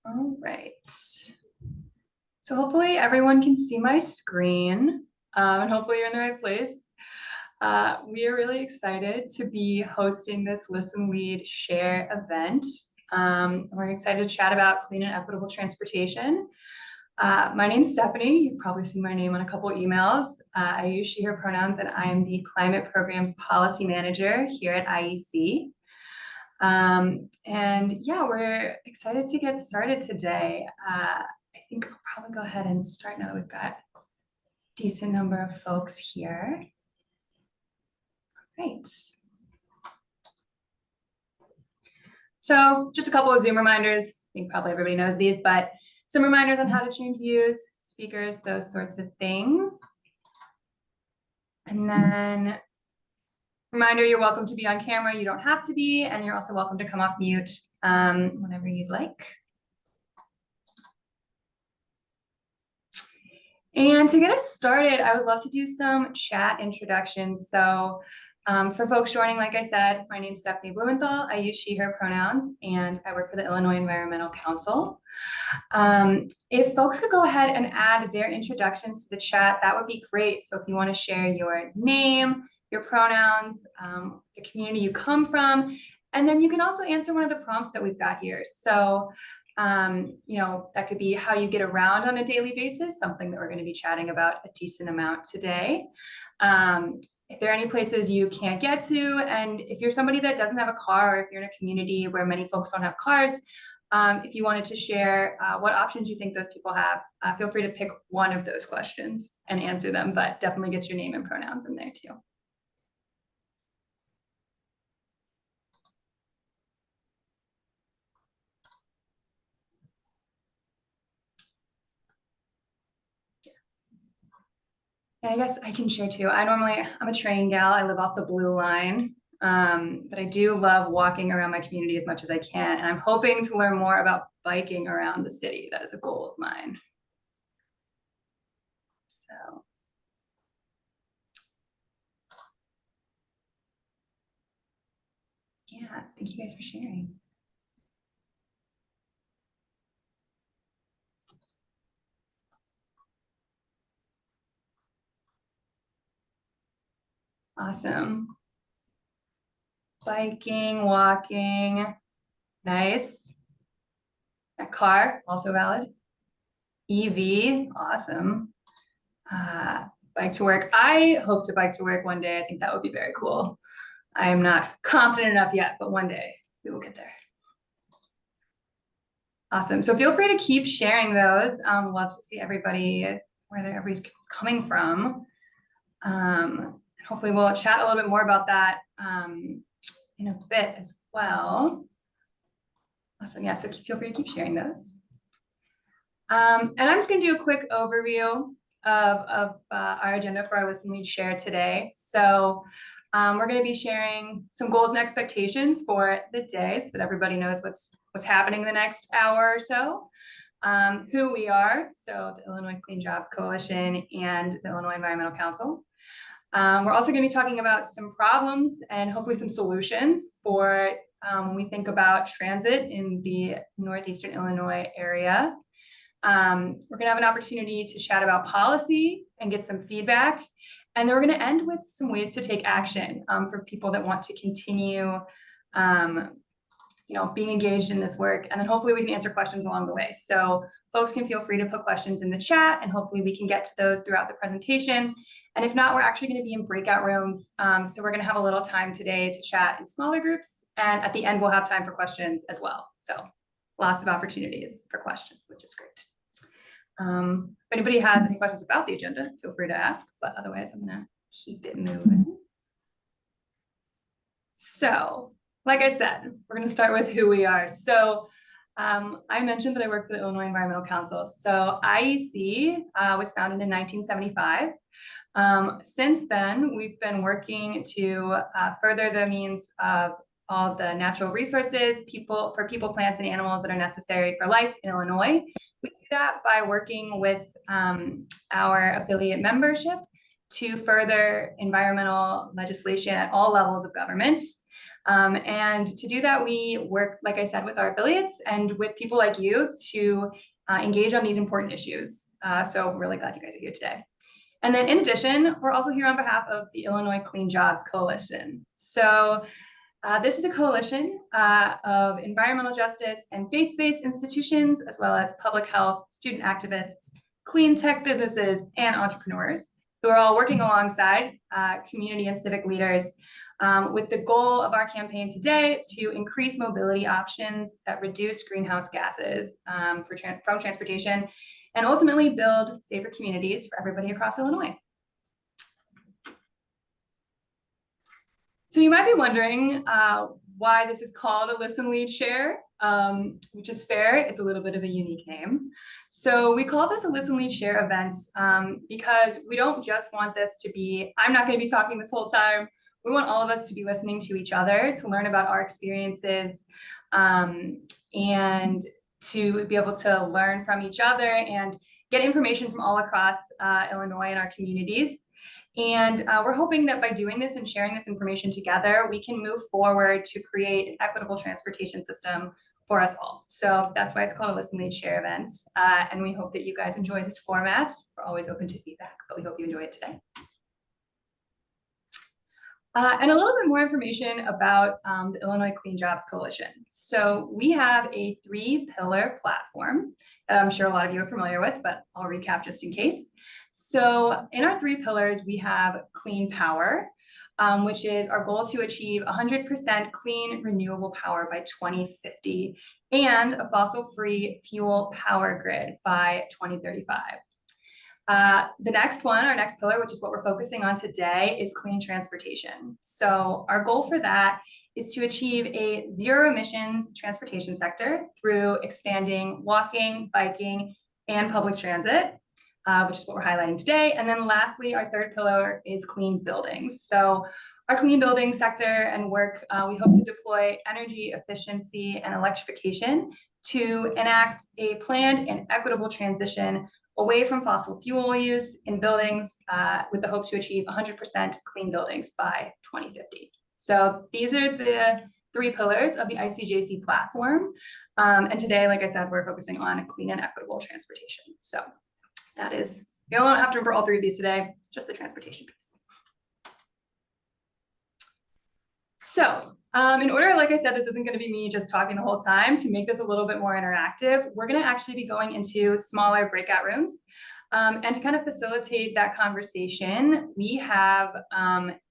All right. So hopefully everyone can see my screen, and hopefully you're in the right place. We are really excited to be hosting this Listen, Lead, Share event. We're excited to chat about clean and equitable transportation. My name's Stephanie. You've probably seen my name on a couple emails. I use she, her pronouns, and I am the Climate Programs Policy Manager here at IEC. And yeah, we're excited to get started today. I think I'll probably go ahead and start now that we've got a decent number of folks here. Great. So just a couple of Zoom reminders. I think probably everybody knows these, but some reminders on how to change views, speakers, those sorts of things. And then reminder, you're welcome to be on camera. You don't have to be, and you're also welcome to come off mute whenever you'd like. And to get us started, I would love to do some chat introductions. So for folks joining, like I said, my name is Stephanie Blumenthal. I use she, her pronouns, and I work for the Illinois Environmental Council. If folks could go ahead and add their introductions to the chat, that would be great. So if you want to share your name, your pronouns, the community you come from, and then you can also answer one of the prompts that we've got here. So that could be how you get around on a daily basis, something that we're going to be chatting about a decent amount today. If there are any places you can't get to, and if you're somebody that doesn't have a car, or if you're in a community where many folks don't have cars, if you wanted to share what options you think those people have, feel free to pick one of those questions and answer them, but definitely get your name and pronouns in there too. And I guess I can share too. I'm a train gal. I live off the Blue Line, but I do love walking around my community as much as I can. And I'm hoping to learn more about biking around the city. That is a goal of mine. So. Yeah, thank you guys for sharing. Awesome. Biking, walking, nice. A car, also valid. EV, awesome. Bike to work. I hope to bike to work one day. I think that would be very cool. I am not confident enough yet, but one day we will get there. Awesome. So feel free to keep sharing those. Love to see everybody, where everybody's coming from. Hopefully we'll chat a little bit more about that in a bit as well. Awesome. Yeah, so feel free to keep sharing those. And I'm just going to do a quick overview of our agenda for our Listen, Lead, Share today. So we're going to be sharing some goals and expectations for the day so that everybody knows what's happening in the next hour or so. Who we are, so the Illinois Clean Jobs Coalition and the Illinois Environmental Council. We're also going to be talking about some problems and hopefully some solutions for when we think about transit in the northeastern Illinois area. We're going to have an opportunity to chat about policy and get some feedback. And then we're going to end with some ways to take action for people that want to continue being engaged in this work. And then hopefully we can answer questions along the way. So folks can feel free to put questions in the chat, and hopefully we can get to those throughout the presentation. And if not, we're actually going to be in breakout rooms. So we're going to have a little time today to chat in smaller groups. And at the end, we'll have time for questions as well. So lots of opportunities for questions, which is great. If anybody has any questions about the agenda, feel free to ask, but otherwise I'm going to keep it moving. So, like I said, we're going to start with who we are. So I mentioned that I work for the Illinois Environmental Council. So IEC was founded in 1975. Since then, we've been working to further the means of all the natural resources, people, plants, and animals that are necessary for life in Illinois. We do that by working with our affiliate membership to further environmental legislation at all levels of government. And to do that, we work, like I said, with our affiliates and with people like you to engage on these important issues. So we're really glad you guys are here today. And then in addition, we're also here on behalf of the Illinois Clean Jobs Coalition. So this is a coalition of environmental justice and faith-based institutions, as well as public health, student activists, clean tech businesses, and entrepreneurs who are all working alongside community and civic leaders with the goal of our campaign today to increase mobility options that reduce greenhouse gases from transportation and ultimately build safer communities for everybody across Illinois. So you might be wondering why this is called a Listen Lead Share, which is fair. It's a little bit of a unique name. So we call this a Listen Lead Share events because we don't just want this to be, I'm not going to be talking this whole time. We want all of us to be listening to each other, to learn about our experiences, and to be able to learn from each other and get information from all across Illinois and our communities. And we're hoping that by doing this and sharing this information together, we can move forward to create an equitable transportation system for us all. So that's why it's called a Listen, Lead, Share events. And we hope that you guys enjoy this format. We're always open to feedback, but we hope you enjoy it today. And a little bit more information about the Illinois Clean Jobs Coalition. So we have a 3-pillar platform that I'm sure a lot of you are familiar with, but I'll recap just in case. So in our 3 pillars, we have clean power, which is our goal to achieve 100% clean renewable power by 2050 and a fossil-free fuel power grid by 2035. The next one, our next pillar, which is what we're focusing on today, is clean transportation. So our goal for that is to achieve a zero emissions transportation sector through expanding walking, biking, and public transit, which is what we're highlighting today. And then lastly, our 3rd pillar is clean buildings. So our clean building sector and work, we hope to deploy energy efficiency and electrification to enact a planned and equitable transition away from fossil fuel use in buildings with the hope to achieve 100% clean buildings by 2050. So these are the 3 pillars of the ICJC platform. And today, like I said, we're focusing on clean and equitable transportation. So that is, you don't have to remember all 3 of these today, just the transportation piece. So in order, like I said, this isn't going to be me just talking the whole time. To make this a little bit more interactive, we're going to actually be going into smaller breakout rooms. And to kind of facilitate that conversation, we have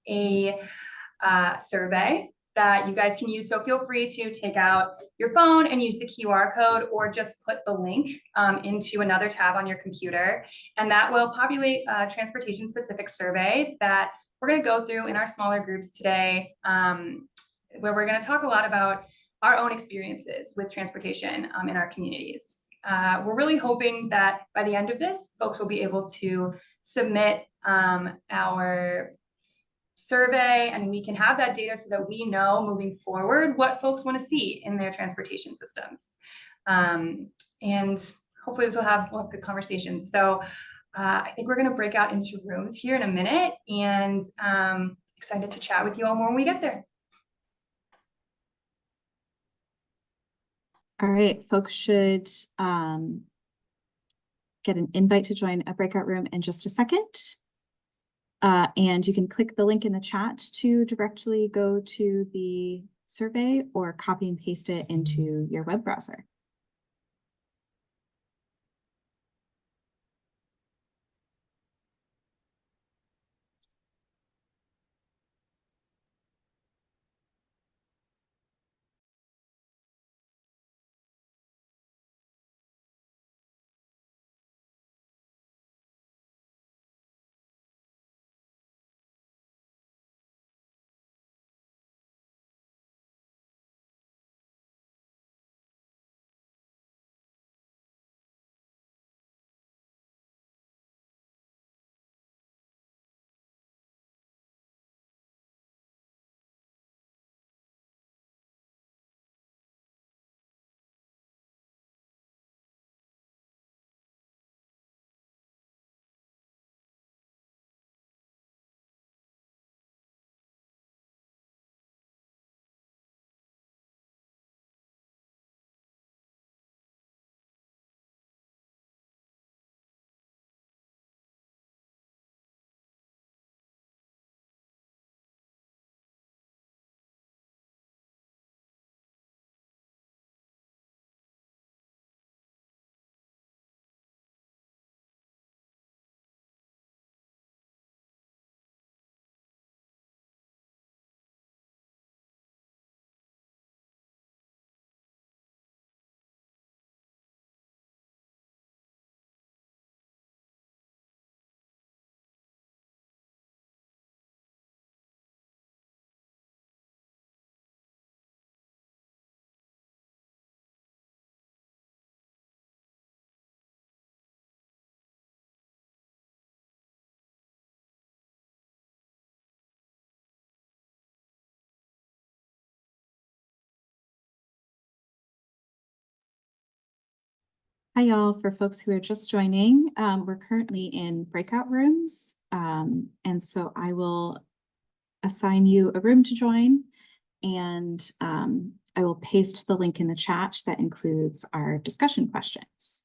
a survey that you guys can use. So feel free to take out your phone and use the QR code or just put the link into another tab on your computer. And that will populate a transportation specific survey that we're going to go through in our smaller groups today, where we're going to talk a lot about our own experiences with transportation in our communities. We're really hoping that by the end of this, folks will be able to submit our survey and we can have that data so that we know moving forward what folks want to see in their transportation systems. And hopefully we'll have good conversations. So I think we're going to break out into rooms here in a minute, and excited to chat with you all more when we get there. All right, folks should get an invite to join a breakout room in just a second. And you can click the link in the chat to directly go to the survey or copy and paste it into your web browser. Hi, y'all. For folks who are just joining, we're currently in breakout rooms. And so I will assign you a room to join, and I will paste the link in the chat that includes our discussion questions.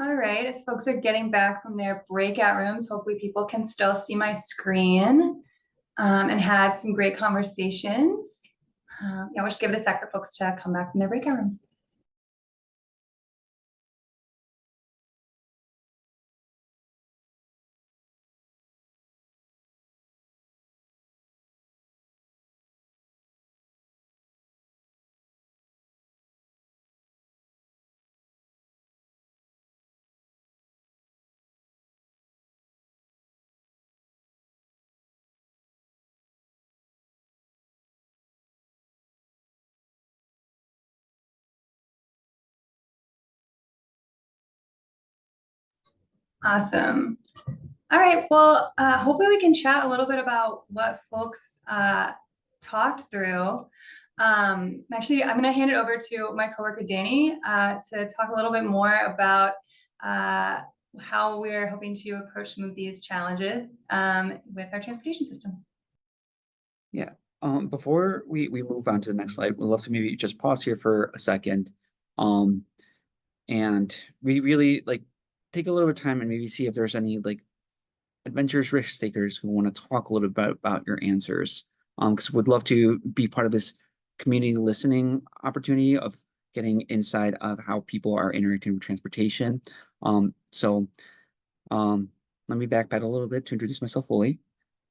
All right, as folks are getting back from their breakout rooms, hopefully people can still see my screen and had some great conversations. Yeah, we'll just give it a sec for folks to come back from their breakout rooms. Awesome. All right, well, hopefully we can chat a little bit about what folks talked through. Actually, I'm gonna hand it over to my coworker Danny to talk a little bit more about how we're hoping to approach some of these challenges with our transportation system. Yeah, before we move on to the next slide, we'd love to maybe just pause here for a second. And we really like take a little bit of time and maybe see if there's any like adventurous risk takers who want to talk a little bit about your answers. Because we'd love to be part of this community listening opportunity of getting inside of how people are interacting with transportation. So let me backpedal a little bit to introduce myself fully.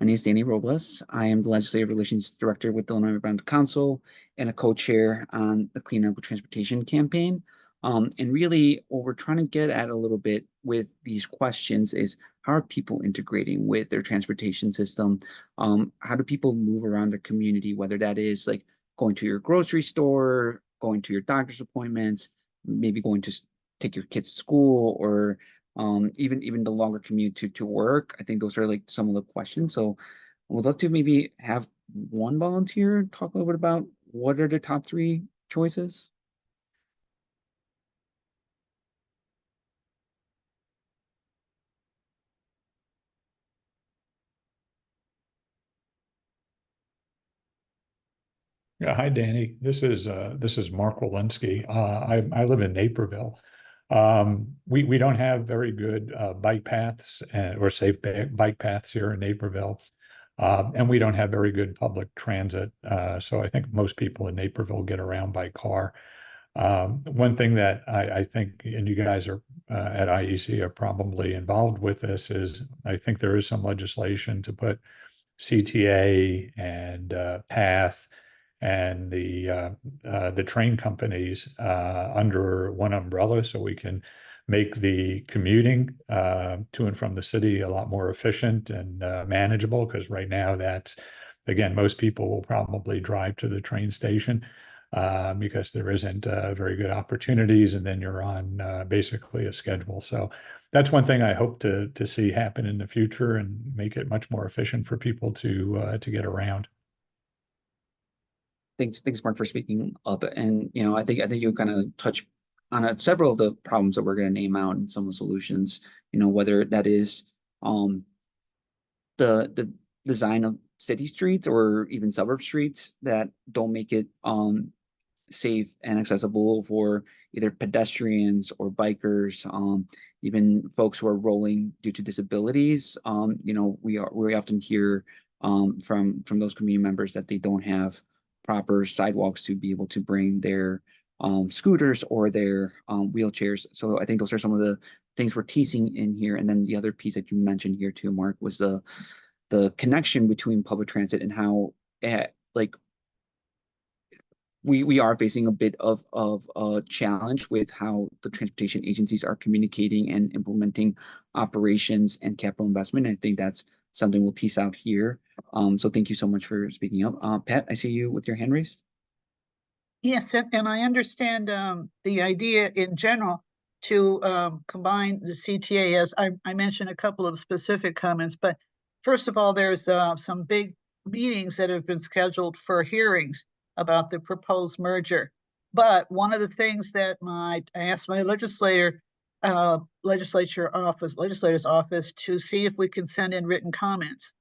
My name is Danny Robles. I am the Legislative Relations Director with the Illinois Environmental Council and a co-chair on the Clean Energy Transportation Campaign. And really what we're trying to get at a little bit with these questions is how are people integrating with their transportation system? How do people move around their community, whether that is like going to your grocery store, going to your doctor's appointments, maybe going to take your kids to school, or even the longer commute to work. I think those are like some of the questions. So we'd love to maybe have one volunteer talk a little bit about what are the top 3 choices. Yeah, hi, Danny. This is Mark Walensky. I live in Naperville. We don't have very good bike paths or safe bike paths here in Naperville, and we don't have very good public transit. So I think most people in Naperville get around by car. One thing that I think, and you guys are at IEC are probably involved with this, is I think there is some legislation to put CTA and PATH and the train companies under one umbrella, so we can make the commuting to and from the city a lot more efficient and manageable. Because right now, that's again, most people will probably drive to the train station because there isn't very good opportunities, and then you're on basically a schedule. So that's one thing I hope to see happen in the future and make it much more efficient for people to get around. Thanks, Mark, for speaking up. And I think you kind of touch on several of the problems that we're going to name out and some of the solutions. Whether that is the design of city streets or even suburb streets that don't make it safe and accessible for either pedestrians or bikers, even folks who are rolling due to disabilities. We often hear from those community members that they don't have proper sidewalks to be able to bring their scooters or their wheelchairs. So I think those are some of the things we're teasing in here. And then the other piece that you mentioned here too, Mark, was the connection between public transit and how like we are facing a bit of a challenge with how the transportation agencies are communicating and implementing operations and capital investment. And I think that's something we'll tease out here. So thank you so much for speaking up. Pat, I see you with your hand raised. Yes, and I understand the idea in general to combine the CTA, as I mentioned a couple of specific comments. But first of all, there's some big meetings that have been scheduled for hearings about the proposed merger. But one of the things that I asked my legislator's office to see if we can send in written comments.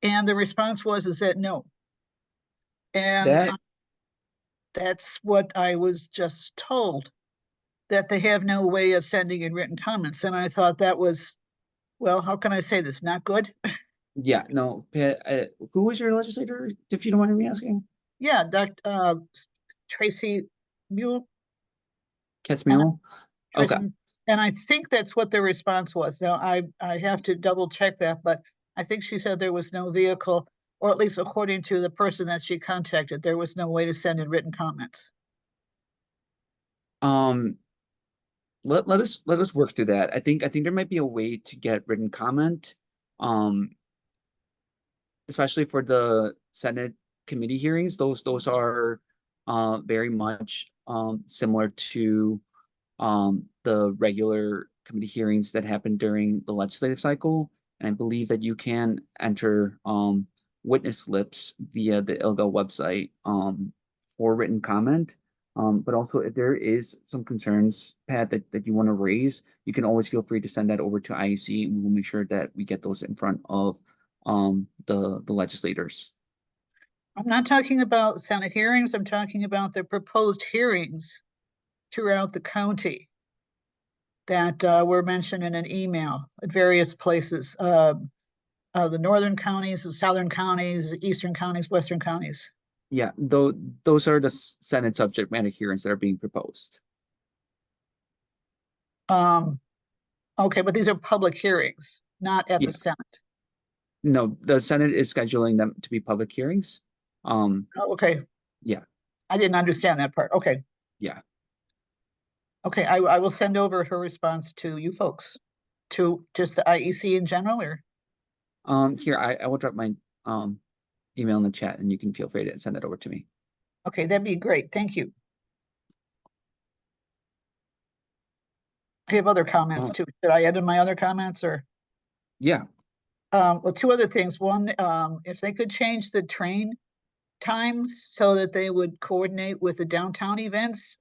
And the response was that no. And that's what I was just told. that they have no way of sending in written comments. And I thought that was, well, how can I say this? Not good? Yeah, no, Pat, who was your legislator, if you don't mind me asking? Yeah, Tracy Mule. And Catmull? Okay. Tracy, and I think that's what the response was. Now, I have to double check that, but I think she said there was no vehicle, or at least according to the person that she contacted, there was no way to send in written comments. Um, let us work through that. I think there might be a way to get written comment. Um, especially for the Senate committee hearings, those are very much similar to the regular committee hearings that happen during the legislative cycle. And I believe that you can enter witness slips via the ILGA website for written comment. But also, if there is some concerns, Pat, that you want to raise, you can always feel free to send that over to IEC, and we will make sure that we get those in front of the legislators. I'm not talking about Senate hearings. I'm talking about the proposed hearings throughout the county that were mentioned in an email at various places. The northern counties, the southern counties, eastern counties, western counties. Yeah, though those are the Senate subject matter hearings that are being proposed. Okay, but these are public hearings, not at Yeah. the Senate. No, the Senate is scheduling them to be public hearings. Oh, okay, Yeah, I didn't understand that part. Okay, yeah. okay, I will send over her response to you folks, to just the IEC in general, or? Here, I will drop my email in the chat, and you can feel free to send that over to me. Okay, that'd be great. Thank you. I have other comments too. Should I add in my other comments or? Yeah. Well, two other things. One, if they could change the train times so that they would coordinate with the downtown events.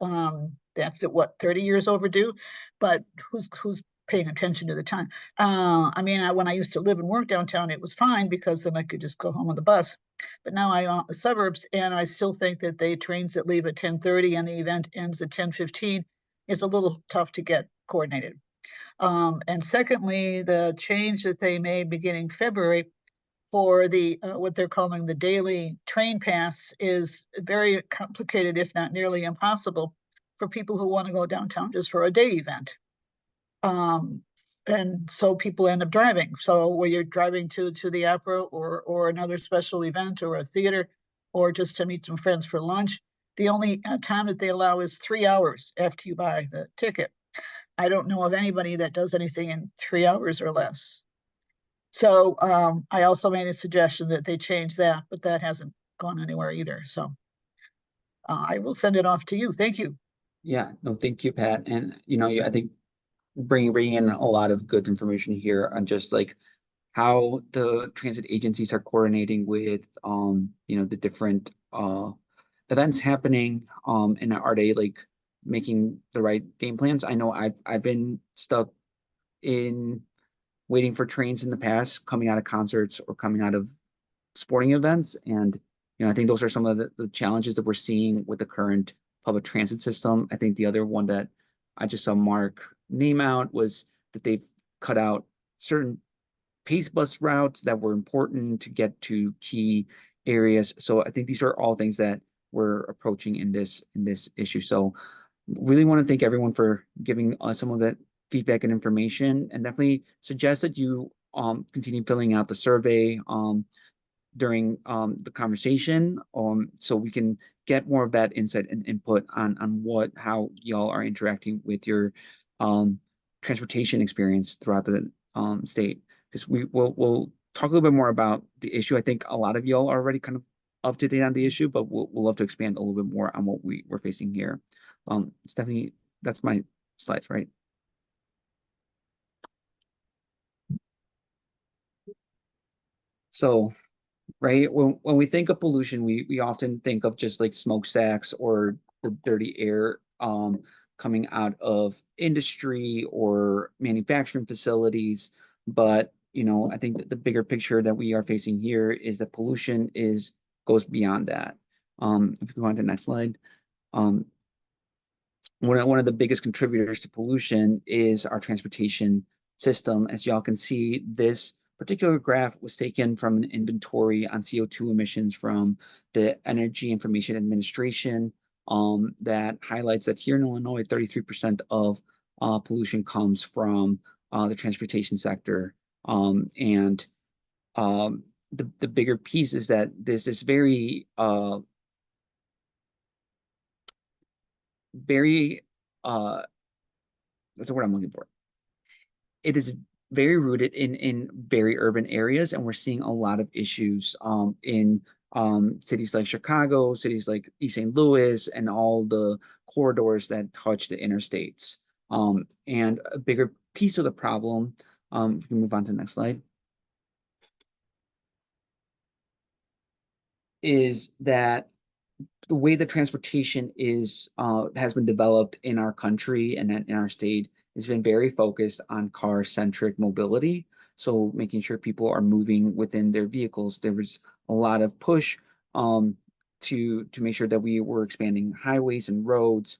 That's at what, 30 years overdue, but who's paying attention to the time? I mean, when I used to live and work downtown, it was fine because then I could just go home on the bus. But now I'm on the suburbs, and I still think that the trains that leave at 10:30 and the event ends at 10:15 is a little tough to get coordinated. And secondly, the change that they made beginning February for the what they're calling the daily train pass is very complicated, if not nearly impossible, for people who want to go downtown just for a day event. And so people end up driving. So when you're driving to the opera or another special event or a theater or just to meet some friends for lunch, the only time that they allow is 3 hours after you buy the ticket. I don't know of anybody that does anything in 3 hours or less. So I also made a suggestion that they change that, but that hasn't gone anywhere either. So I will send it off to you. Thank you. Yeah, no, thank you, Pat. And I think bringing in a lot of good information here on just like how the transit agencies are coordinating with the different events happening, and are they like making the right game plans. I know I've been stuck in waiting for trains in the past, coming out of concerts or coming out of sporting events. And, I think those are some of the challenges that we're seeing with the current public transit system. I think the other one that I just saw Mark name out was that they've cut out certain pace bus routes that were important to get to key areas. So I think these are all things that we're approaching in this issue. So really want to thank everyone for giving us some of that feedback and information, and definitely suggest that you continue filling out the survey during the conversation, so we can get more of that insight and input on how y'all are interacting with your transportation experience throughout the state. Because we'll talk a little bit more about the issue. I think a lot of y'all are already kind of up to date on the issue, but we'll love to expand a little bit more on what we're facing here. Stephanie, that's my slides, right? So, right, when we think of pollution, we often think of just like smokestacks or the dirty air coming out of industry or manufacturing facilities. But I think that the bigger picture that we are facing here is that pollution goes beyond that. If we go on to the next slide. one of the biggest contributors to pollution is our transportation system. As y'all can see, this particular graph was taken from an inventory on CO2 emissions from the Energy Information Administration that highlights that here in Illinois, 33% of pollution comes from the transportation sector. And the bigger piece is that there's this very that's the word I'm looking for. It is very rooted in very urban areas, and we're seeing a lot of issues in cities like Chicago, cities like East St. Louis, and all the corridors that touch the interstates. And a bigger piece of the problem, if we move on to the next slide, is that the way that transportation is has been developed in our country and in our state has been very focused on car-centric mobility. So making sure people are moving within their vehicles. There was a lot of push to make sure that we were expanding highways and roads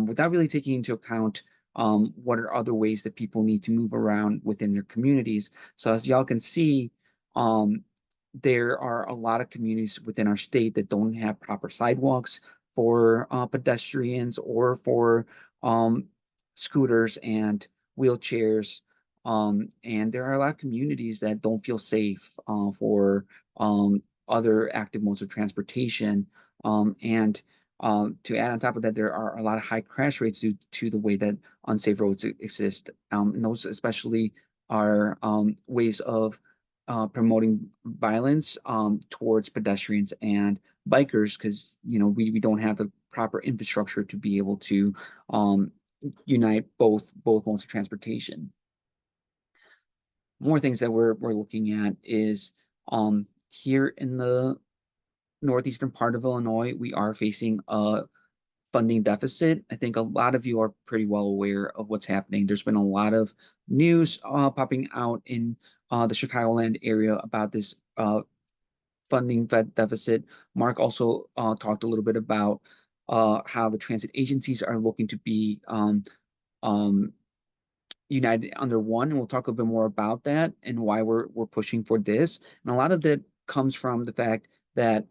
without really taking into account what are other ways that people need to move around within their communities. So as y'all can see, there are a lot of communities within our state that don't have proper sidewalks for pedestrians or for scooters and wheelchairs. And there are a lot of communities that don't feel safe for other active modes of transportation. And to add on top of that, there are a lot of high crash rates due to the way that unsafe roads exist. And those especially are ways of promoting violence towards pedestrians and bikers, because we don't have the proper infrastructure to be able to unite both modes of transportation. More things that we're looking at is here in the northeastern part of Illinois, we are facing a funding deficit. I think a lot of you are pretty well aware of what's happening. There's been a lot of news popping out in the Chicagoland area about this funding deficit. Mark also talked a little bit about how the transit agencies are looking to be united under one, and we'll talk a little bit more about that and why we're pushing for this. And a lot of that comes from the fact that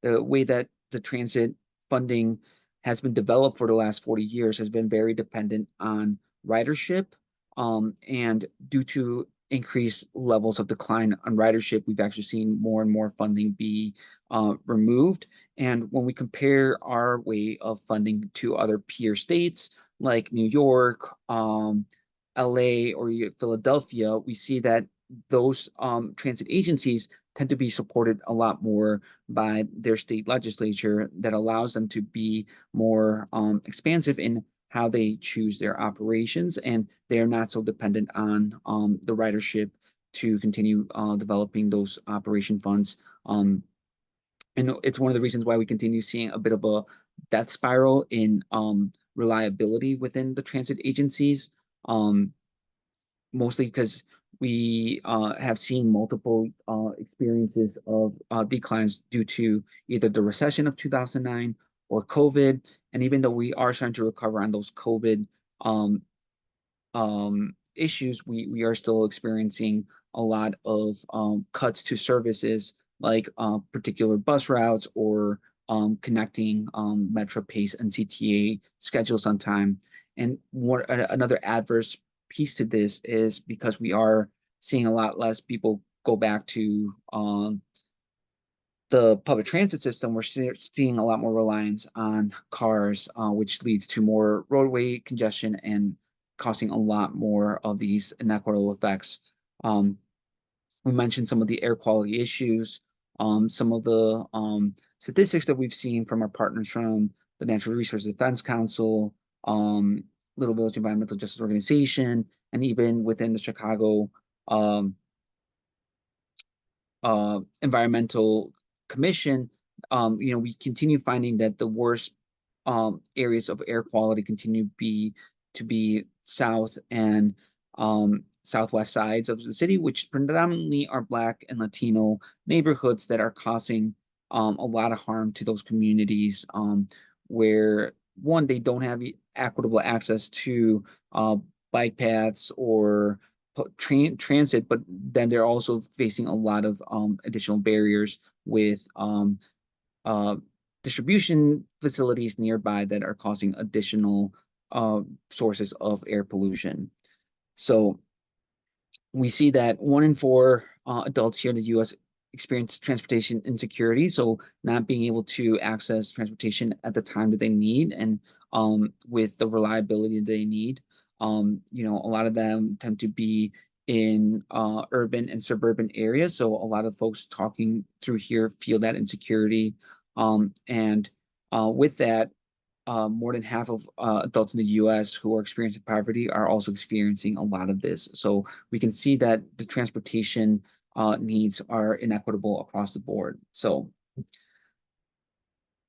the way that the transit funding has been developed for the last 40 years has been very dependent on ridership. And due to increased levels of decline on ridership, we've actually seen more and more funding be removed. And when we compare our way of funding to other peer states like New York, LA, or Philadelphia, we see that those transit agencies tend to be supported a lot more by their state legislature that allows them to be more expansive in how they choose their operations, and they are not so dependent on the ridership to continue developing those operation funds. And it's one of the reasons why we continue seeing a bit of a death spiral in reliability within the transit agencies. Mostly because we have seen multiple experiences of declines due to either the recession of 2009 or COVID. And even though we are starting to recover on those COVID issues, we are still experiencing a lot of cuts to services like particular bus routes or connecting Metro Pace and CTA schedules on time. And another adverse piece to this is because we are seeing a lot less people go back to the public transit system, we're seeing a lot more reliance on cars, which leads to more roadway congestion and causing a lot more of these inequitable effects. We mentioned some of the air quality issues, some of the statistics that we've seen from our partners from the Natural Resources Defense Council, Little Village Environmental Justice Organization, and even within the Chicago Environmental Commission. We continue finding that the worst areas of air quality continue to be south and southwest sides of the city, which predominantly are Black and Latino neighborhoods that are causing a lot of harm to those communities, where one, they don't have equitable access to bike paths or transit, but then they're also facing a lot of additional barriers with uh, distribution facilities nearby that are causing additional sources of air pollution. So we see that 1 in 4 adults here in the US experience transportation insecurity. So not being able to access transportation at the time that they need and with the reliability that they need. You know, a lot of them tend to be in urban and suburban areas. So a lot of folks talking through here feel that insecurity. And with that, more than half of adults in the US who are experiencing poverty are also experiencing a lot of this. So we can see that the transportation needs are inequitable across the board. So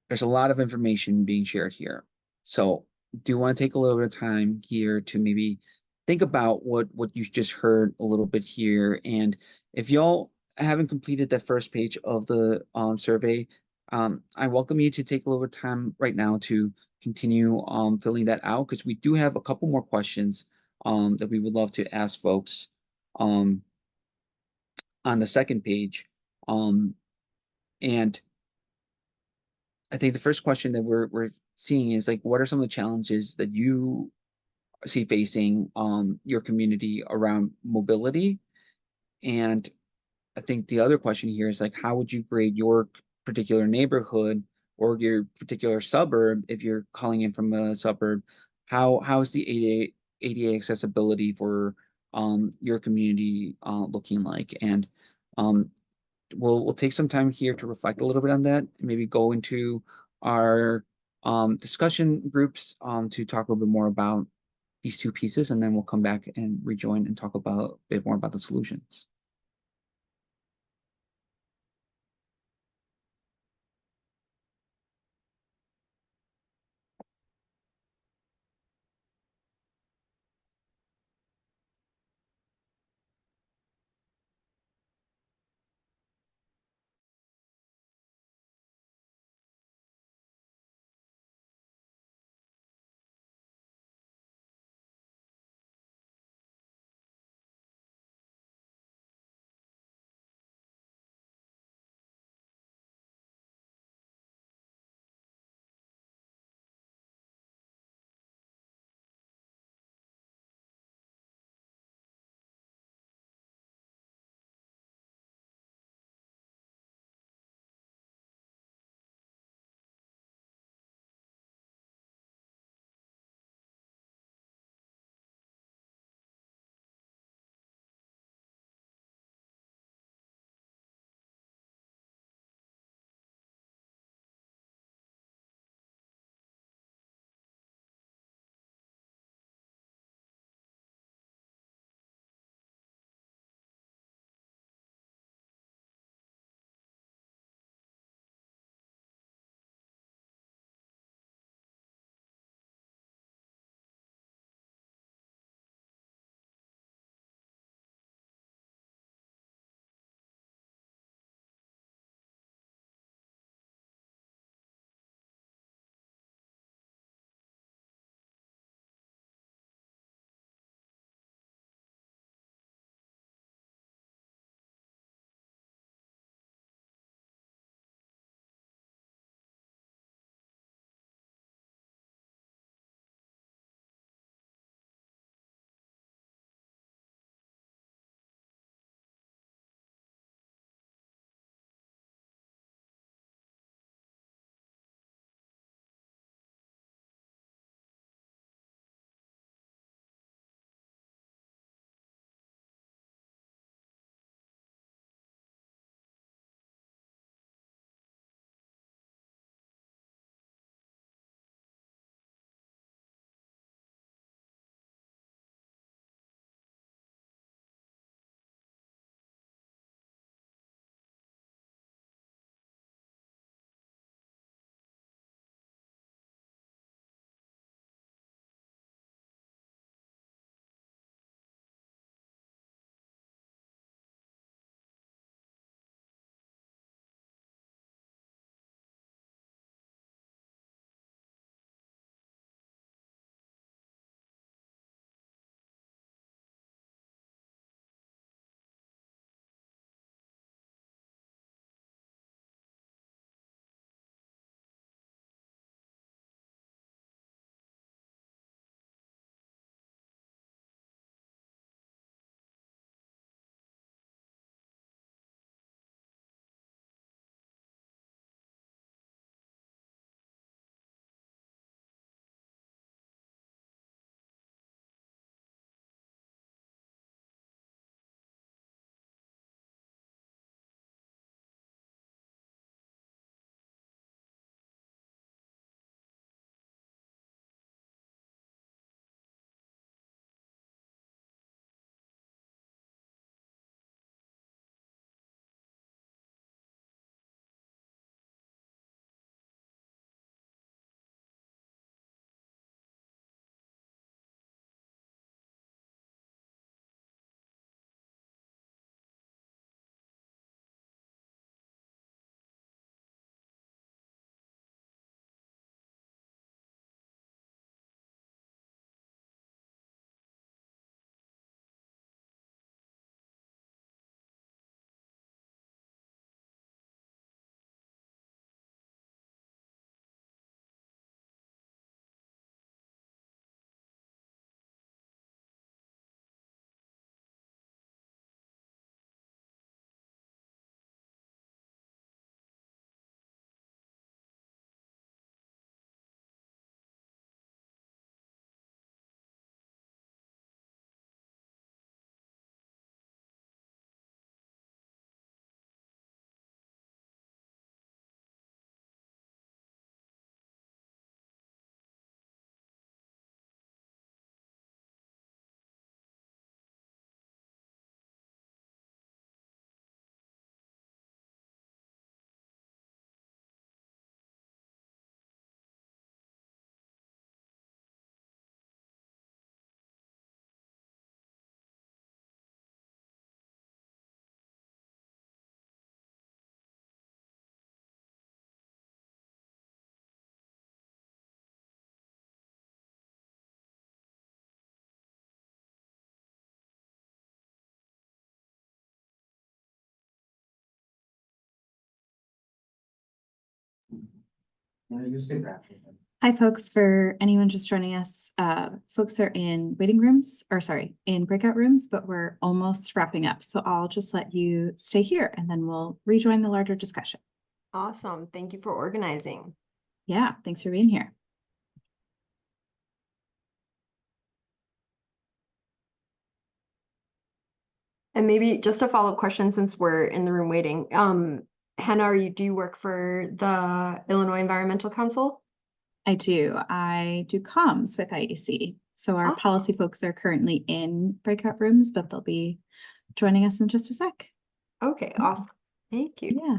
there's a lot of information being shared here. So do you want to take a little bit of time here to maybe think about what you just heard a little bit here? And if y'all haven't completed that first page of the survey, I welcome you to take a little bit of time right now to continue filling that out, because we do have a couple more questions that we would love to ask folks on the second page. And I think the first question that we're seeing is like, what are some of the challenges that you see facing your community around mobility? And I think the other question here is like, how would you grade your particular neighborhood or your particular suburb if you're calling in from a suburb? How is the ADA accessibility for your community looking like? And um, we'll take some time here to reflect a little bit on that, and maybe go into our discussion groups to talk a little bit more about these two pieces, and then we'll come back and rejoin and talk about a bit more about the solutions. Hi, folks. For anyone just joining us, folks are in waiting rooms, or sorry, in breakout rooms, but we're almost wrapping up. So I'll just let you stay here and then we'll rejoin the larger discussion. Awesome. Thank you for organizing. Yeah, thanks for being here. And maybe just a follow-up question since we're in the room waiting. Hannah, do you work for the Illinois Environmental Council? I do. I do comms with IEC. So our Oh. policy folks are currently in breakout rooms, but they'll be joining us in just a sec. Okay, Yeah. awesome. Thank you. Yeah.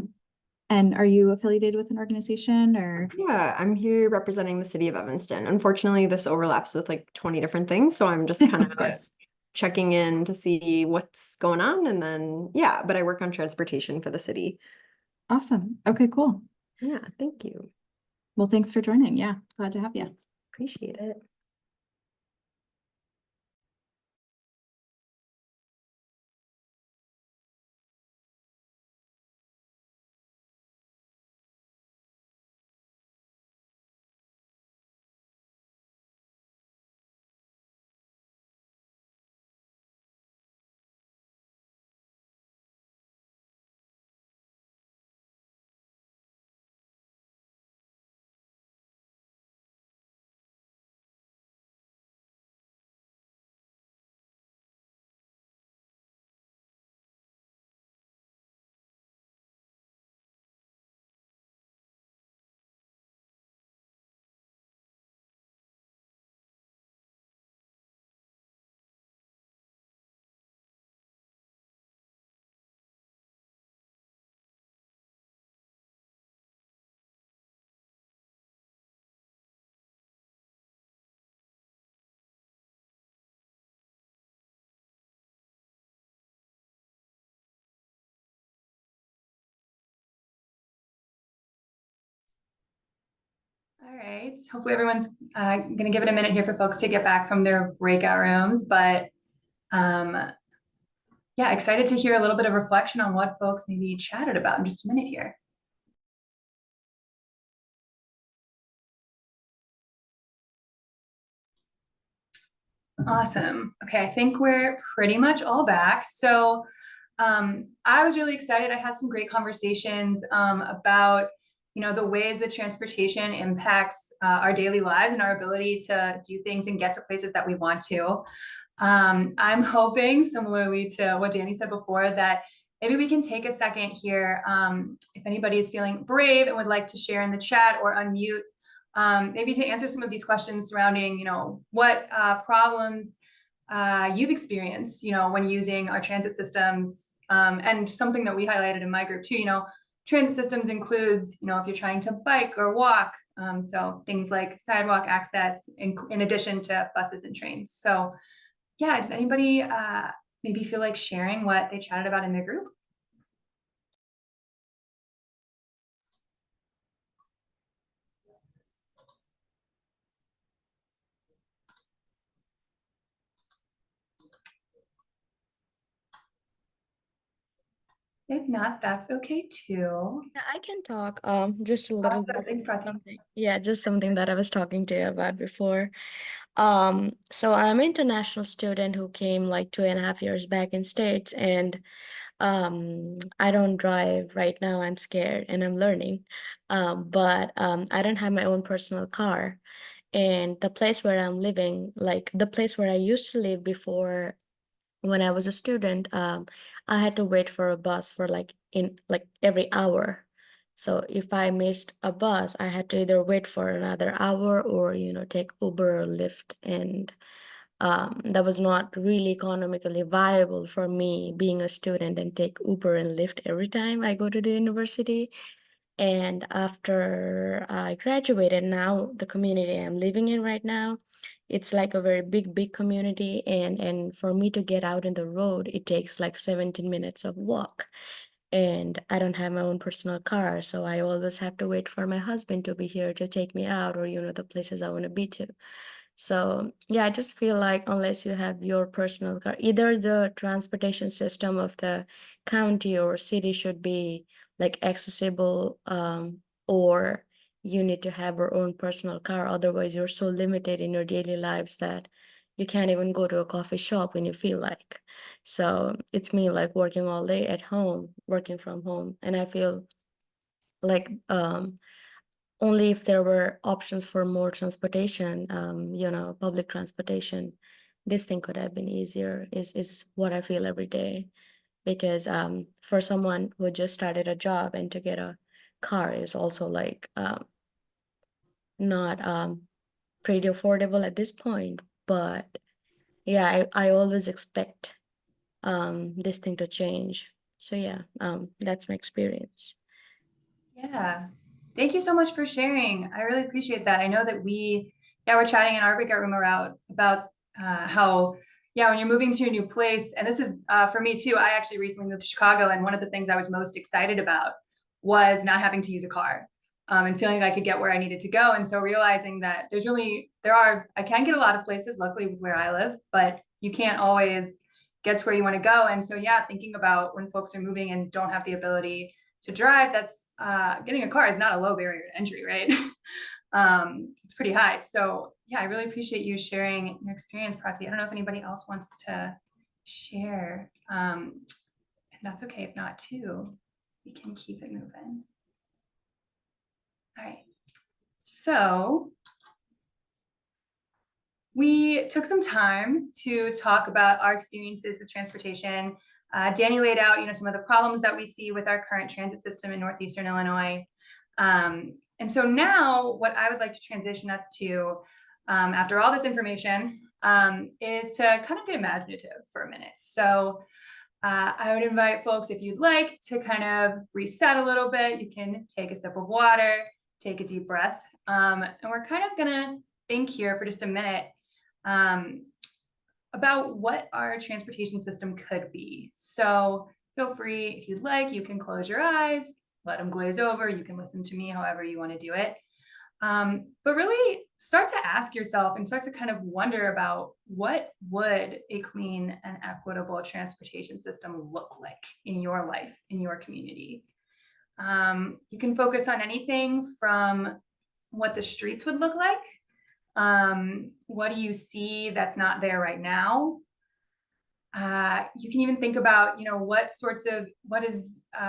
And are you affiliated with an organization or? Yeah, I'm here representing the city of Evanston. Unfortunately, this overlaps with like 20 different things, so I'm just kind Of of course. checking in to see what's going on, and then yeah, but I work on transportation for the city. Awesome. Okay, cool. Yeah, thank you. Well, thanks for joining. Yeah, glad to have you. Appreciate it. All right, hopefully everyone's gonna give it a minute here for folks to get back from their breakout rooms, but yeah, excited to hear a little bit of reflection on what folks maybe chatted about in just a minute here. Awesome. Okay, I think we're pretty much all back. So I was really excited. I had some great conversations about the ways that transportation impacts our daily lives and our ability to do things and get to places that we want to. I'm hoping, similarly to what Danny said before, that maybe we can take a second here. If anybody is feeling brave and would like to share in the chat or unmute, maybe to answer some of these questions surrounding, what problems you've experienced, when using our transit systems, and something that we highlighted in my group too, transit systems includes, if you're trying to bike or walk, so things like sidewalk access in addition to buses and trains. So yeah, does anybody maybe feel like sharing what they chatted about in their group? If not, that's okay too. Yeah, I can talk just a little bit. Thanks, Prati. Something. Yeah, just something that I was talking to you about before. So I'm an international student who came like 2.5 years back in States, and I don't drive right now. I'm scared and I'm learning. But I don't have my own personal car. And the place where I'm living, like the place where I used to live before when I was a student, I had to wait for a bus for like every hour. So if I missed a bus, I had to either wait for another hour or, take Uber or Lyft. And that was not really economically viable for me being a student and take Uber and Lyft every time I go to the university. And after I graduated, now the community I'm living in right now, it's like a very big community. And for me to get out in the road, it takes like 17 minutes of walk. And I don't have my own personal car, so I always have to wait for my husband to be here to take me out or, the places I want to be to. So yeah, I just feel like unless you have your personal car, either the transportation system of the county or city should be like accessible, or you need to have your own personal car. Otherwise, you're so limited in your daily lives that you can't even go to a coffee shop when you feel like. So it's me like working all day at home, working from home. And I feel like only if there were options for more transportation, public transportation, this thing could have been easier, is what I feel every day. Because for someone who just started a job and to get a car is also like not pretty affordable at this point. But yeah, I always expect this thing to change. So yeah, that's my experience. Yeah, thank you so much for sharing. I really appreciate that. I know that we're chatting in our breakout room about how, when you're moving to a new place, and this is for me too. I actually recently moved to Chicago, and one of the things I was most excited about was not having to use a car, and feeling like I could get where I needed to go. And so realizing that I can get a lot of places, luckily where I live, but you can't always get to where you want to go. And so, yeah, thinking about when folks are moving and don't have the ability to drive, that's getting a car is not a low barrier to entry, right? It's pretty high. So yeah, I really appreciate you sharing your experience, Prati. I don't know if anybody else wants to share. And that's okay if not too. We can keep it moving. All right. So we took some time to talk about our experiences with transportation. Danny laid out, some of the problems that we see with our current transit system in Northeastern Illinois. And so now what I would like to transition us to, after all this information, is to kind of get imaginative for a minute. So I would invite folks, if you'd like, to kind of reset a little bit. You can take a sip of water, take a deep breath. And we're kind of gonna think here for just a minute about what our transportation system could be. So feel free, if you'd like, you can close your eyes, let them glaze over. You can listen to me however you want to do it. But really start to ask yourself and start to kind of wonder about what would a clean and equitable transportation system look like in your life, in your community. You can focus on anything from what the streets would look like. What do you see that's not there right now? You can even think about, what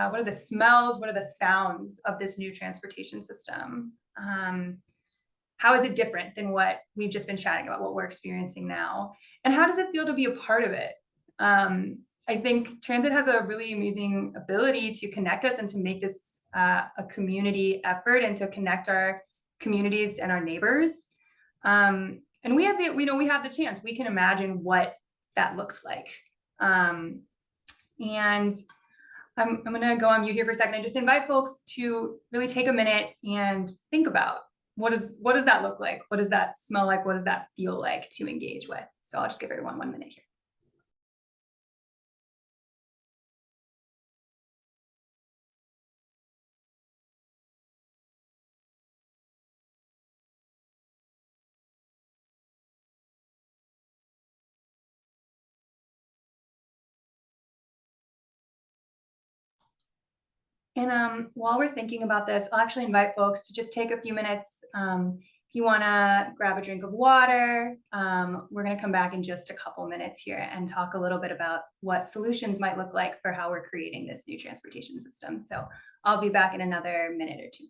are the smells, what are the sounds of this new transportation system? How is it different than what we've just been chatting about, what we're experiencing now? And how does it feel to be a part of it? I think transit has a really amazing ability to connect us and to make this a community effort and to connect our communities and our neighbors. And we have the chance. We can imagine what that looks like. And I'm going to go on mute here for a second and just invite folks to really take a minute and think about what does that look like? What does that smell like? What does that feel like to engage with? So I'll just give everyone 1 minute here. And while we're thinking about this, I'll actually invite folks to just take a few minutes. If you want to grab a drink of water, we're going to come back in just a couple minutes here and talk a little bit about what solutions might look like for how we're creating this new transportation system. So I'll be back in another minute or two.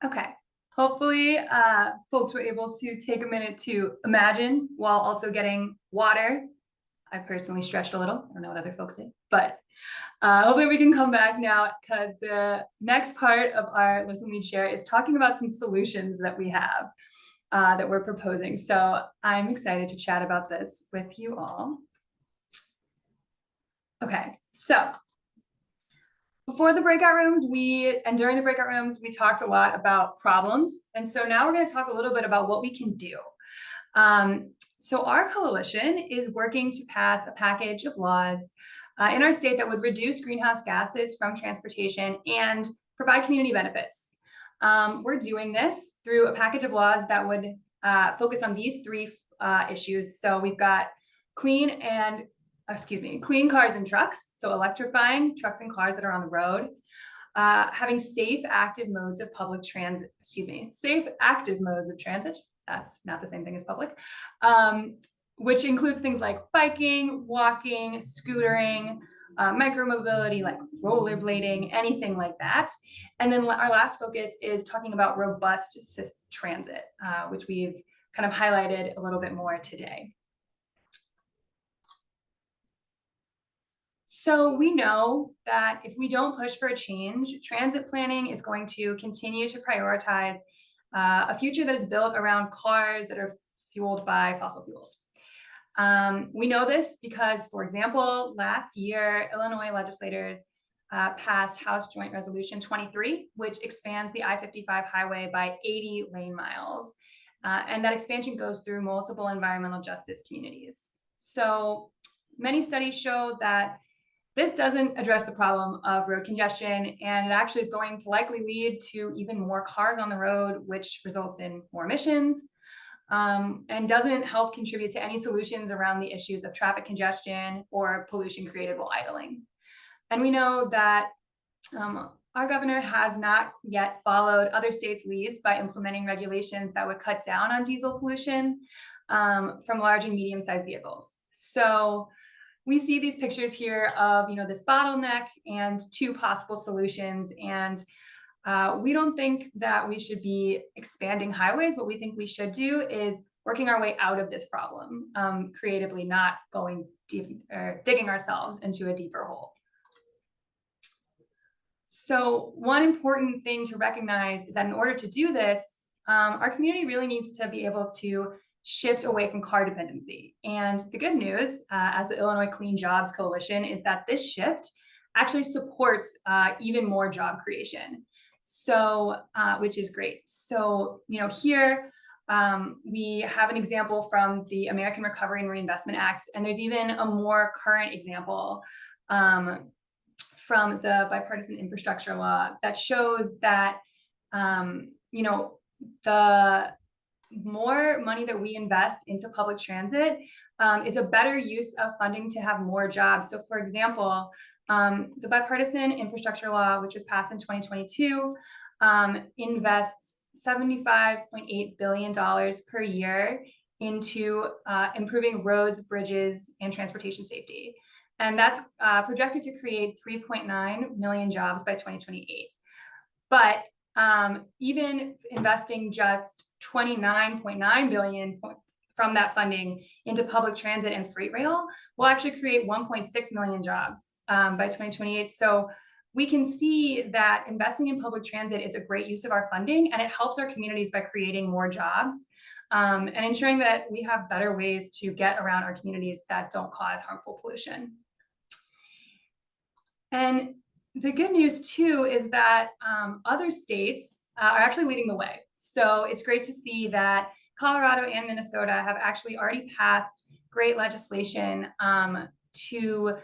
Okay, hopefully folks were able to take a minute to imagine while also getting water. I personally stretched a little. I don't know what other folks did, but hopefully we can come back now because the next part of our Listen, Lead, Share is talking about some solutions that we have that we're proposing. So I'm excited to chat about this with you all. Okay, so before the breakout rooms, and during the breakout rooms, we talked a lot about problems. And so now we're going to talk a little bit about what we can do. So our coalition is working to pass a package of laws in our state that would reduce greenhouse gases from transportation and provide community benefits. We're doing this through a package of laws that would focus on these three issues. So we've got clean cars and trucks, so electrifying trucks and cars that are on the road, having safe active modes of transit, that's not the same thing as public, which includes things like biking, walking, scootering, micromobility, like rollerblading, anything like that. And then our last focus is talking about robust transit, which we've kind of highlighted a little bit more today. So we know that if we don't push for a change, transit planning is going to continue to prioritize a future that is built around cars that are fueled by fossil fuels. We know this because, for example, last year, Illinois legislators passed House Joint Resolution 23, which expands the I-55 highway by 80 lane miles. And that expansion goes through multiple environmental justice communities. So many studies show that this doesn't address the problem of road congestion, and it actually is going to likely lead to even more cars on the road, which results in more emissions, and doesn't help contribute to any solutions around the issues of traffic congestion or pollution created while idling. And we know that our governor has not yet followed other states' leads by implementing regulations that would cut down on diesel pollution from large and medium-sized vehicles. So we see these pictures here of this bottleneck and two possible solutions. And we don't think that we should be expanding highways. What we think we should do is working our way out of this problem creatively, not going deep or digging ourselves into a deeper hole. So one important thing to recognize is that in order to do this, our community really needs to be able to shift away from car dependency. And the good news, as the Illinois Clean Jobs Coalition, is that this shift actually supports even more job creation. So, which is great. So, here we have an example from the American Recovery and Reinvestment Act, and there's even a more current example from the bipartisan infrastructure law that shows that, the more money that we invest into public transit is a better use of funding to have more jobs. So for example, the bipartisan infrastructure law, which was passed in 2022, invests $75.8 billion per year into improving roads, bridges, and transportation safety. And that's projected to create 3.9 million jobs by 2028. But even investing just $29.9 billion from that funding into public transit and freight rail will actually create 1.6 million jobs by 2028. So we can see that investing in public transit is a great use of our funding, and it helps our communities by creating more jobs and ensuring that we have better ways to get around our communities that don't cause harmful pollution. And the good news too is that other states are actually leading the way. So it's great to see that Colorado and Minnesota have actually already passed great legislation to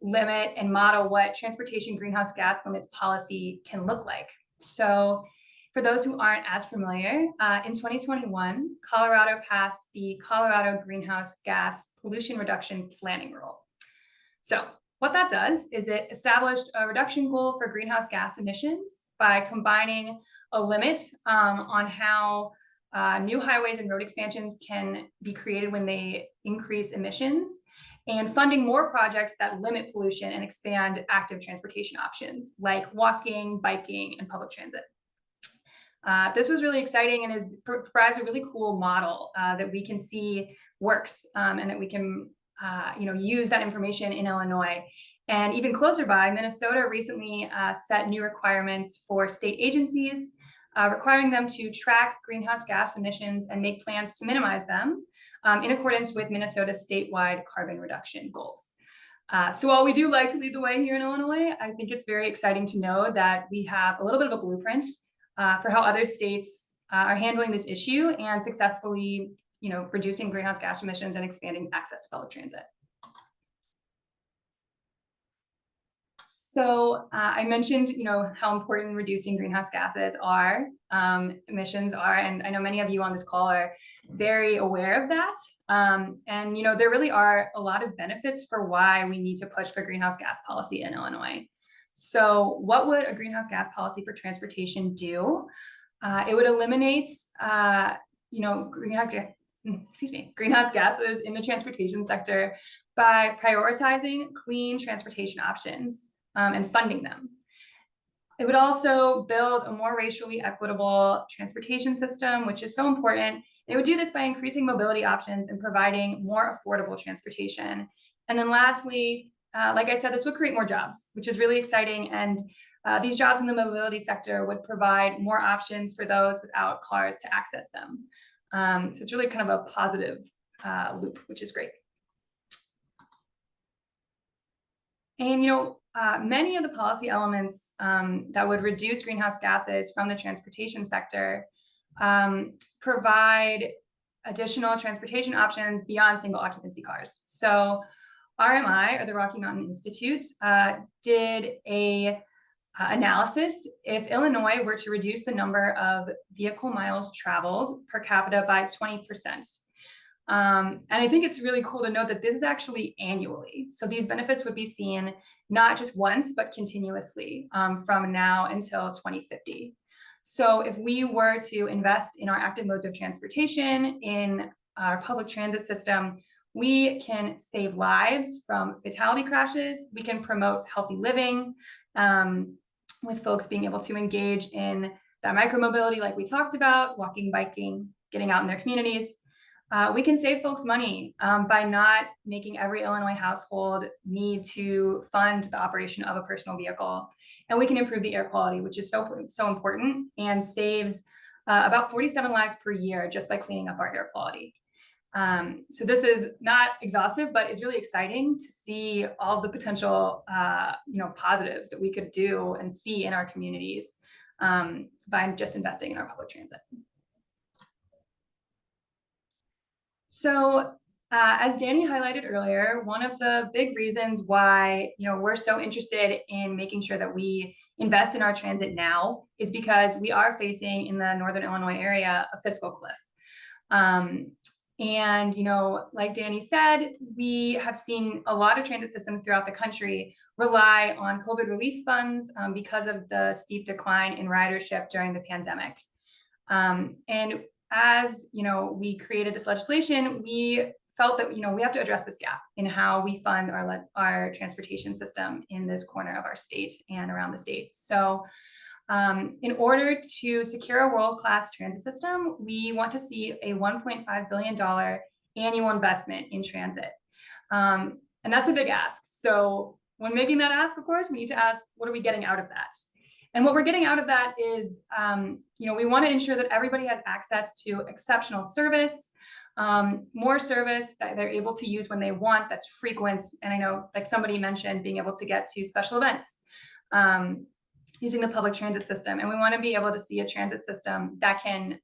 limit and model what transportation greenhouse gas limits policy can look like. So for those who aren't as familiar, in 2021, Colorado passed the Colorado Greenhouse Gas Pollution Reduction Planning Rule. So what that does is it established a reduction goal for greenhouse gas emissions by combining a limit on how new highways and road expansions can be created when they increase emissions, and funding more projects that limit pollution and expand active transportation options like walking, biking, and public transit. This was really exciting and provides a really cool model that we can see works, and that we can use that information in Illinois. And even closer by, Minnesota recently set new requirements for state agencies, requiring them to track greenhouse gas emissions and make plans to minimize them in accordance with Minnesota's statewide carbon reduction goals. So while we do like to lead the way here in Illinois, I think it's very exciting to know that we have a little bit of a blueprint for how other states are handling this issue and successfully, reducing greenhouse gas emissions and expanding access to public transit. So I mentioned, how important reducing greenhouse gases are, emissions are, and I know many of you on this call are very aware of that. And, there really are a lot of benefits for why we need to push for greenhouse gas policy in Illinois. So what would a greenhouse gas policy for transportation do? It would eliminate, greenhouse gases in the transportation sector by prioritizing clean transportation options and funding them. It would also build a more racially equitable transportation system, which is so important. It would do this by increasing mobility options and providing more affordable transportation. And then lastly, like I said, this would create more jobs, which is really exciting. And these jobs in the mobility sector would provide more options for those without cars to access them. So it's really kind of a positive loop, which is great. And, many of the policy elements that would reduce greenhouse gases from the transportation sector provide additional transportation options beyond single occupancy cars. So RMI, or the Rocky Mountain Institute, did a analysis. If Illinois were to reduce the number of vehicle miles traveled per capita by 20%. And I think it's really cool to note that this is actually annually. So these benefits would be seen not just once, but continuously from now until 2050. So if we were to invest in our active modes of transportation, in our public transit system, we can save lives from fatality crashes. We can promote healthy living with folks being able to engage in that micromobility like we talked about, walking, biking, getting out in their communities. We can save folks money by not making every Illinois household need to fund the operation of a personal vehicle. And we can improve the air quality, which is so important, and saves about 47 lives per year just by cleaning up our air quality. So this is not exhaustive, but it's really exciting to see all of the potential positives that we could do and see in our communities by just investing in our public transit. So as Danny highlighted earlier, one of the big reasons why we're so interested in making sure that we invest in our transit now is because we are facing in the Northern Illinois area a fiscal cliff. And like Danny said, we have seen a lot of transit systems throughout the country rely on COVID relief funds because of the steep decline in ridership during the pandemic. And as we created this legislation, we felt that we have to address this gap in how we fund our transportation system in this corner of our state and around the state. So in order to secure a world-class transit system, we want to see a $1.5 billion annual investment in transit. And that's a big ask. So when making that ask, of course, we need to ask, what are we getting out of that? And what we're getting out of that is, we want to ensure that everybody has access to exceptional service, more service that they're able to use when they want, that's frequent. And I know, like somebody mentioned, being able to get to special events using the public transit system. And we want to be able to see a transit system that can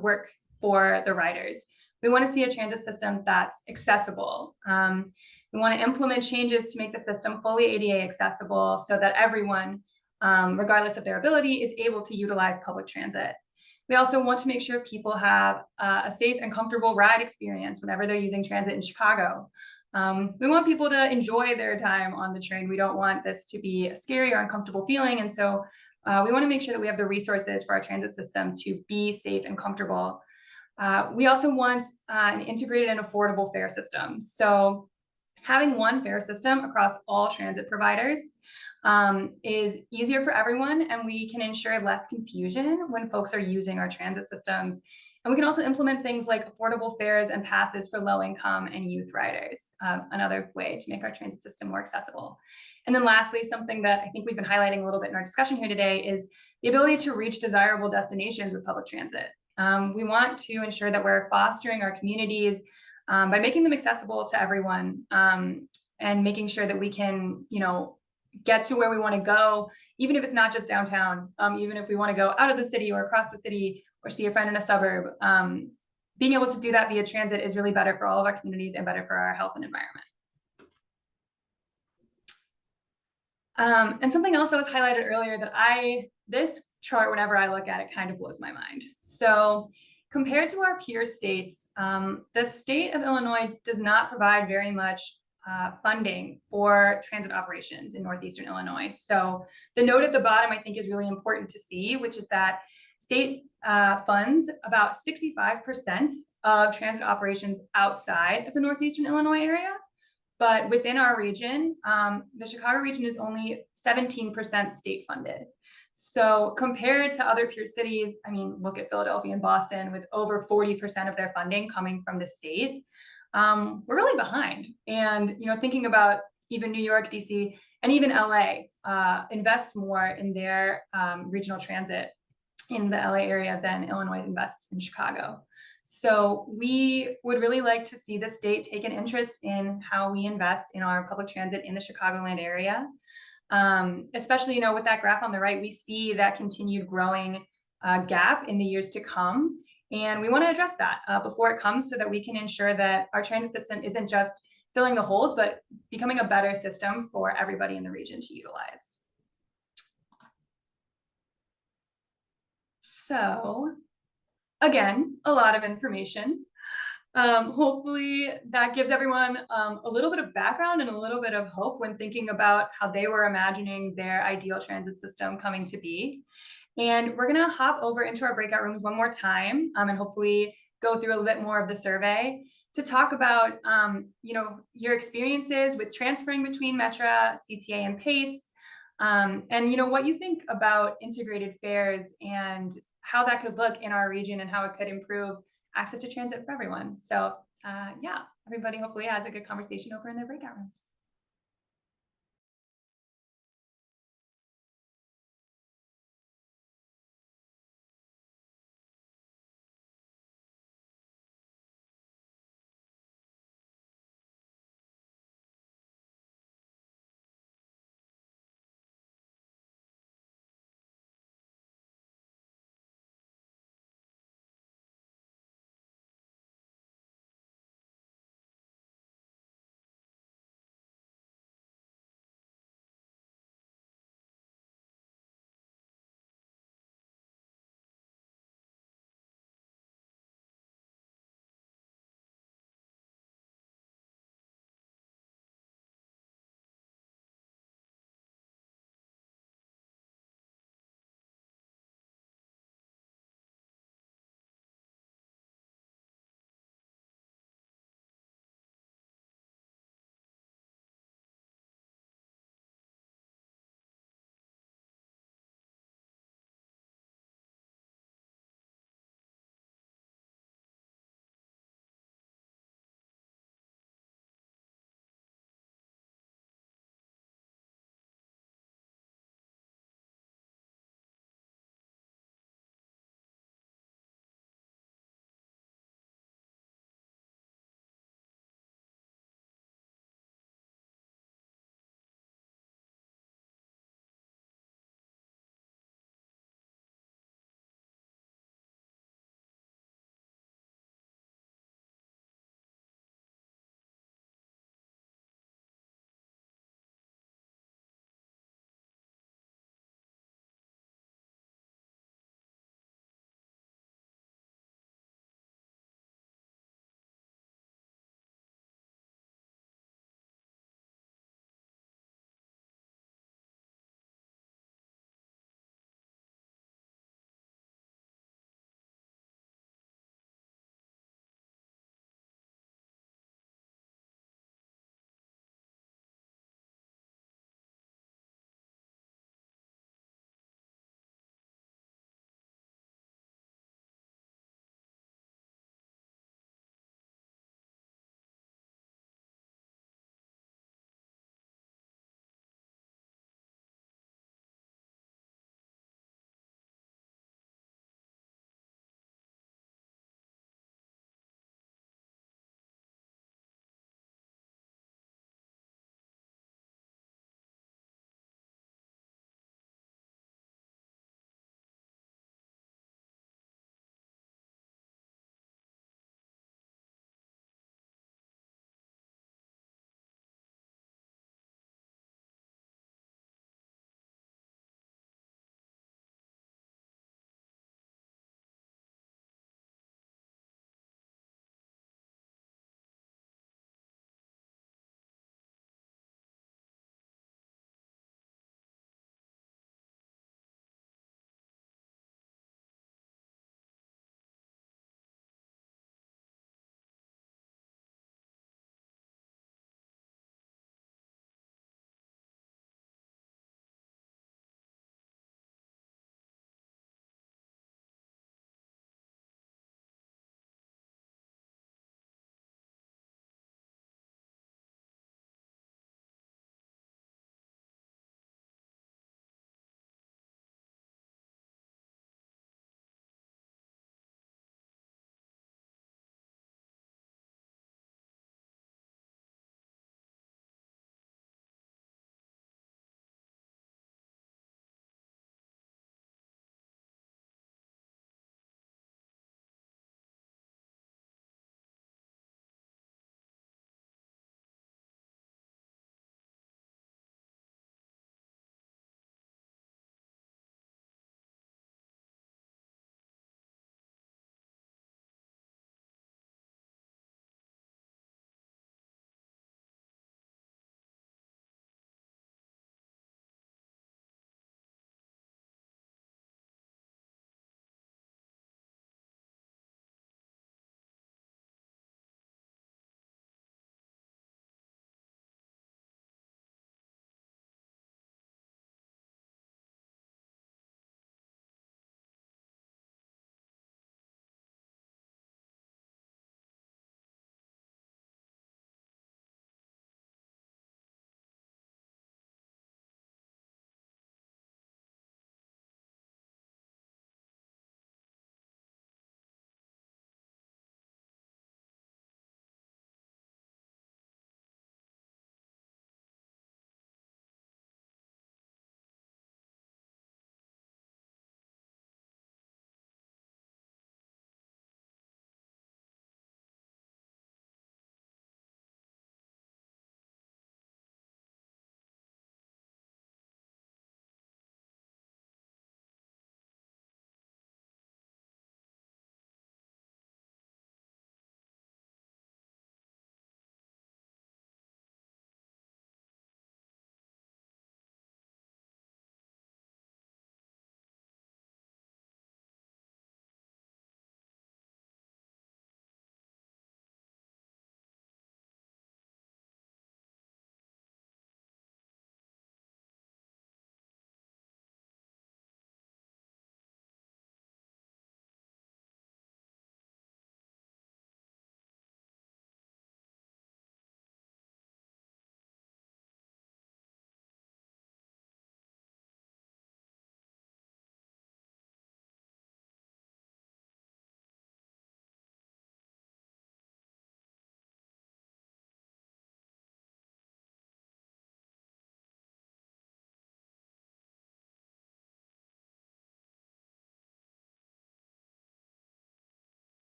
work for the riders. We want to see a transit system that's accessible. We want to implement changes to make the system fully ADA accessible so that everyone, regardless of their ability, is able to utilize public transit. We also want to make sure people have a safe and comfortable ride experience whenever they're using transit in Chicago. We want people to enjoy their time on the train. We don't want this to be a scary or uncomfortable feeling. And so we want to make sure that we have the resources for our transit system to be safe and comfortable. We also want an integrated and affordable fare system. So having one fare system across all transit providers is easier for everyone, and we can ensure less confusion when folks are using our transit systems. And we can also implement things like affordable fares and passes for low income and youth riders, another way to make our transit system more accessible. And then lastly, something that I think we've been highlighting a little bit in our discussion here today is the ability to reach desirable destinations with public transit. We want to ensure that we're fostering our communities by making them accessible to everyone, and making sure that we can, get to where we want to go, even if it's not just downtown, even if we want to go out of the city or across the city or see a friend in a suburb. Being able to do that via transit is really better for all of our communities and better for our health and environment. And something else that was highlighted earlier that this chart, whenever I look at it, kind of blows my mind. So compared to our peer states, the state of Illinois does not provide very much funding for transit operations in Northeastern Illinois. So the note at the bottom, I think, is really important to see, which is that state funds about 65% of transit operations outside of the Northeastern Illinois area. But within our region, the Chicago region is only 17% state funded. So compared to other peer cities, I mean, look at Philadelphia and Boston with over 40% of their funding coming from the state. We're really behind. And thinking about even New York, DC, and even LA invest more in their regional transit in the LA area than Illinois invests in Chicago. So we would really like to see the state take an interest in how we invest in our public transit in the Chicagoland area. Especially, with that graph on the right, we see that continued growing gap in the years to come. And we want to address that before it comes so that we can ensure that our transit system isn't just filling the holes, but becoming a better system for everybody in the region to utilize. So again, a lot of information. Hopefully that gives everyone a little bit of background and a little bit of hope when thinking about how they were imagining their ideal transit system coming to be. And we're gonna hop over into our breakout rooms one more time and hopefully go through a little bit more of the survey to talk about your experiences with transferring between Metra, CTA, and PACE, and what you think about integrated fares and how that could look in our region and how it could improve access to transit for everyone. So yeah, everybody hopefully has a good conversation over in their breakout rooms.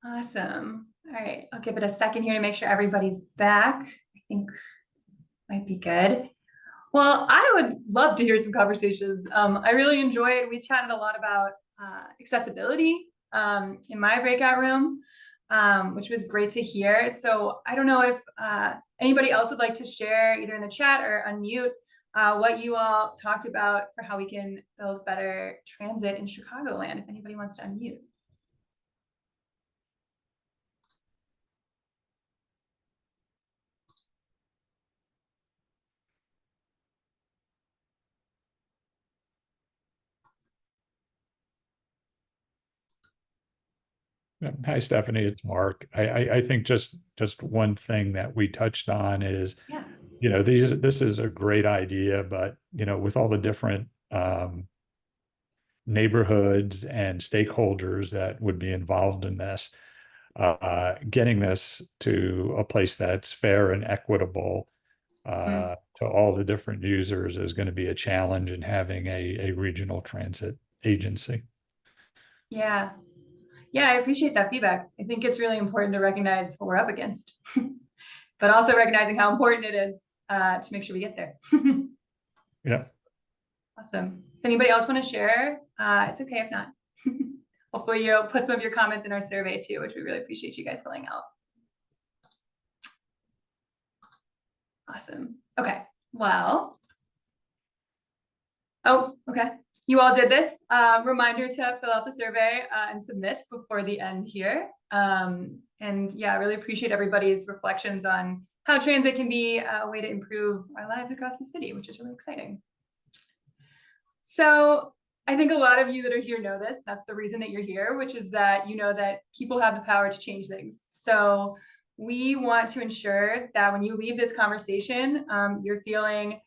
Awesome. All right, I'll give it a second here to make sure everybody's back. I think might be good. Well, I would love to hear some conversations. I really enjoyed, we chatted a lot about accessibility in my breakout room, which was great to hear. So I don't know if anybody else would like to share either in the chat or unmute what you all talked about for how we can build better transit in Chicagoland, if anybody wants to unmute. Hi, Stephanie, it's Mark. I think just one thing that we touched on is, Yeah. this is a great idea, but with all the different neighborhoods and stakeholders that would be involved in this, getting this to a place that's fair and equitable to all the different users is going to be a challenge in having a regional transit agency. Yeah. Yeah, I appreciate that feedback. I think it's really important to recognize what we're up against, but also recognizing how important it is to make sure we get there. Yeah. Awesome. If anybody else want to share, it's okay if not. Hopefully you'll put some of your comments in our survey too, which we really appreciate you guys filling out. Awesome. Okay. Well. Oh, okay. You all did this. Reminder to fill out the survey and submit before the end here. And yeah, I really appreciate everybody's reflections on how transit can be a way to improve our lives across the city, which is really exciting. So I think a lot of you that are here know this. That's the reason that you're here, which is that you know that people have the power to change things. So we want to ensure that when you leave this conversation, you're feeling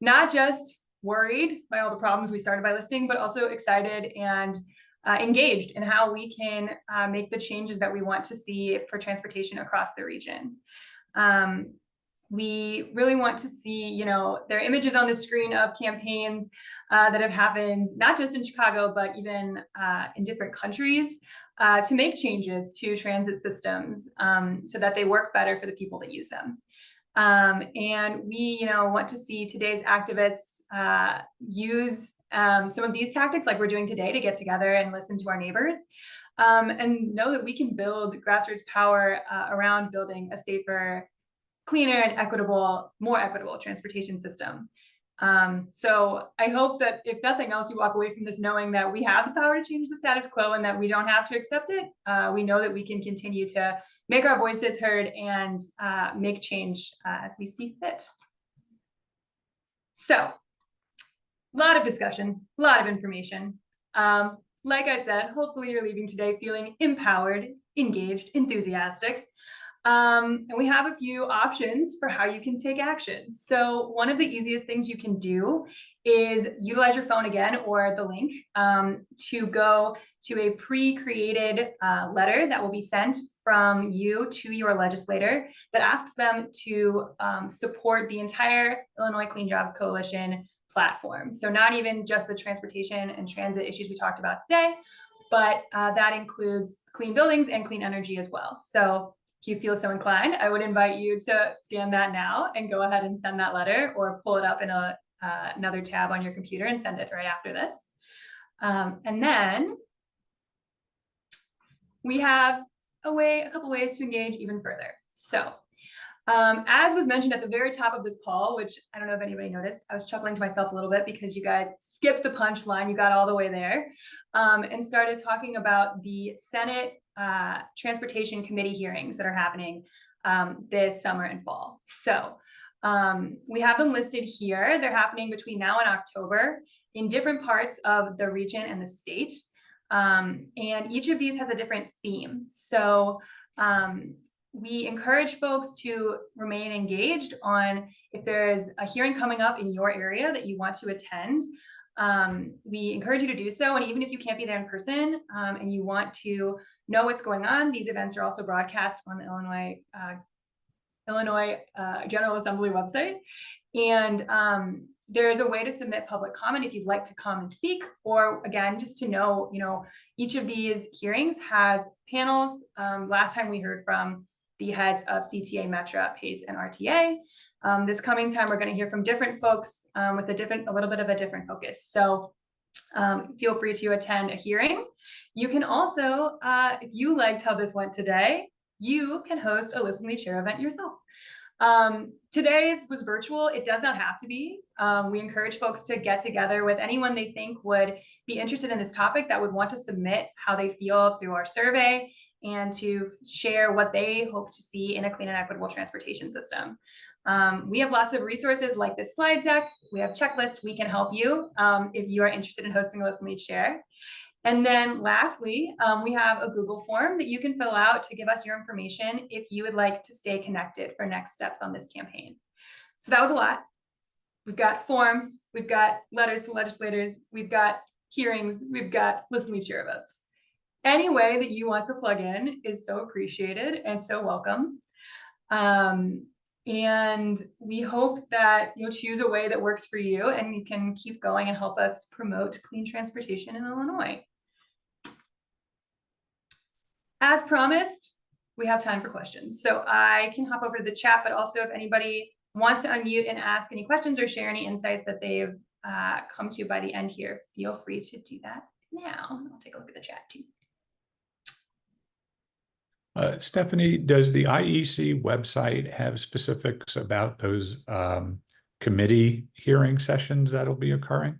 not just worried by all the problems we started by listing, but also excited and engaged in how we can make the changes that we want to see for transportation across the region. We really want to see, there are images on the screen of campaigns that have happened, not just in Chicago, but even in different countries to make changes to transit systems so that they work better for the people that use them. And we, want to see today's activists use some of these tactics like we're doing today to get together and listen to our neighbors and know that we can build grassroots power around building a safer, cleaner and more equitable transportation system. So I hope that if nothing else, you walk away from this knowing that we have the power to change the status quo and that we don't have to accept it. We know that we can continue to make our voices heard and make change as we see fit. So, a lot of discussion, a lot of information. Like I said, hopefully you're leaving today feeling empowered, engaged, enthusiastic. And we have a few options for how you can take action. So one of the easiest things you can do is utilize your phone again or the link to go to a pre-created letter that will be sent from you to your legislator that asks them to support the entire Illinois Clean Jobs Coalition platform. So not even just the transportation and transit issues we talked about today, but that includes clean buildings and clean energy as well. So if you feel so inclined, I would invite you to scan that now and go ahead and send that letter or pull it up in another tab on your computer and send it right after this. And then we have a couple ways to engage even further. So as was mentioned at the very top of this call, which I don't know if anybody noticed, I was chuckling to myself a little bit because you guys skipped the punchline, you got all the way there, and started talking about the Senate Transportation Committee hearings that are happening this summer and fall. So we have them listed here. They're happening between now and October in different parts of the region and the state. And each of these has a different theme. So we encourage folks to remain engaged on if there's a hearing coming up in your area that you want to attend. We encourage you to do so. And even if you can't be there in person and you want to know what's going on, these events are also broadcast on the Illinois General Assembly website. And there is a way to submit public comment if you'd like to come and speak, or again, just to know, each of these hearings has panels. Last time we heard from the heads of CTA, Metra, PACE, and RTA. This coming time, we're going to hear from different folks with a little bit of a different focus. So feel free to attend a hearing. You can also, if you liked how this went today, you can host a Listen Lead Share event yourself. Today was virtual. It does not have to be. We encourage folks to get together with anyone they think would be interested in this topic, that would want to submit how they feel through our survey and to share what they hope to see in a clean and equitable transportation system. We have lots of resources like this slide deck. We have checklists. We can help you if you are interested in hosting a Listen Lead Share. And then lastly, we have a Google form that you can fill out to give us your information if you would like to stay connected for next steps on this campaign. So that was a lot. We've got forms, we've got letters to legislators, we've got hearings, we've got Listen Lead Share events. Any way that you want to plug in is so appreciated and so welcome. And we hope that you'll choose a way that works for you and you can keep going and help us promote clean transportation in Illinois. As promised, we have time for questions. So I can hop over to the chat, but also if anybody wants to unmute and ask any questions or share any insights that they've come to by the end here, feel free to do that now. I'll take a look at the chat too. Stephanie, does the IEC website have specifics about those committee hearing sessions that'll be occurring?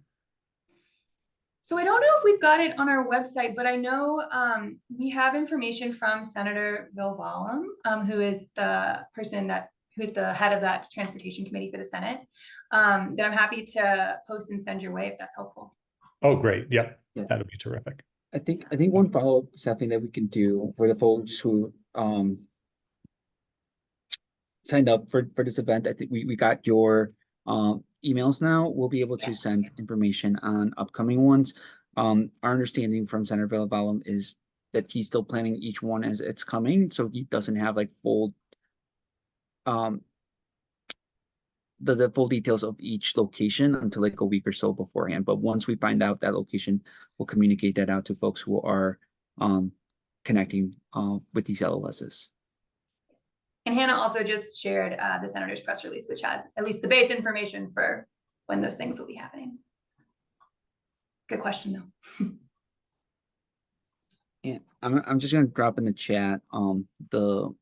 So I don't know if we've got it on our website, but I know we have information from Senator Vilvalum, who is the person who's the head of that transportation committee for the Senate, that I'm happy to post and send your way if that's helpful. Oh, great. Yep. Yeah. That'll be terrific. I think one follow-up, something that we can do for the folks who signed up for this event. I think we got your emails now. We'll be able to send information on upcoming ones. Our understanding from Senator Villalobos is that he's still planning each one as it's coming, so he doesn't have like full the full details of each location until like a week or so beforehand. But once we find out that location, we'll communicate that out to folks who are connecting with these LLSs. And Hannah also just shared the senator's press release, which has at least the base information for when those things will be happening. Good question though. And I'm just gonna drop in the chat the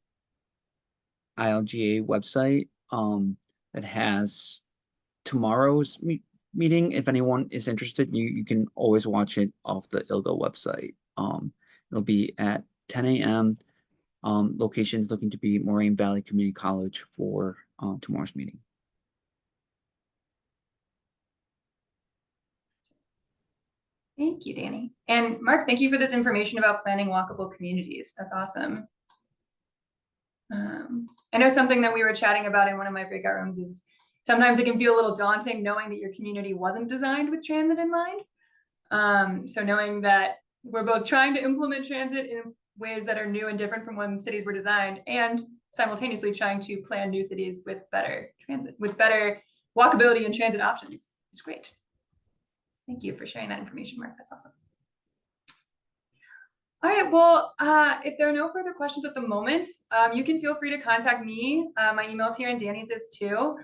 ILGA website that has tomorrow's meeting. If anyone is interested, you can always watch it off the ILGA website. It'll be at 10 a.m. Locations looking to be Moraine Valley Community College for tomorrow's meeting. Thank you, Danny. And Mark, thank you for this information about planning walkable communities. That's awesome. I know something that we were chatting about in one of my breakout rooms is sometimes it can feel a little daunting knowing that your community wasn't designed with transit in mind. So knowing that we're both trying to implement transit in ways that are new and different from when cities were designed, and simultaneously trying to plan new cities with better transit, with better walkability and transit options. It's great. Thank you for sharing that information, Mark. That's awesome. All right, well, if there are no further questions at the moment, you can feel free to contact me. My email's here and Danny's is too.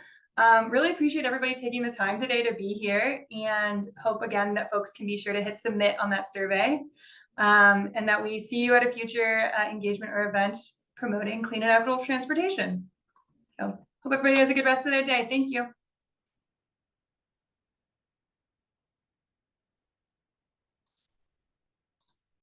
Really appreciate everybody taking the time today to be here, and hope again that folks can be sure to hit submit on that survey, and that we see you at a future engagement or event promoting clean and equitable transportation. So hope everybody has a good rest of their day. Thank you.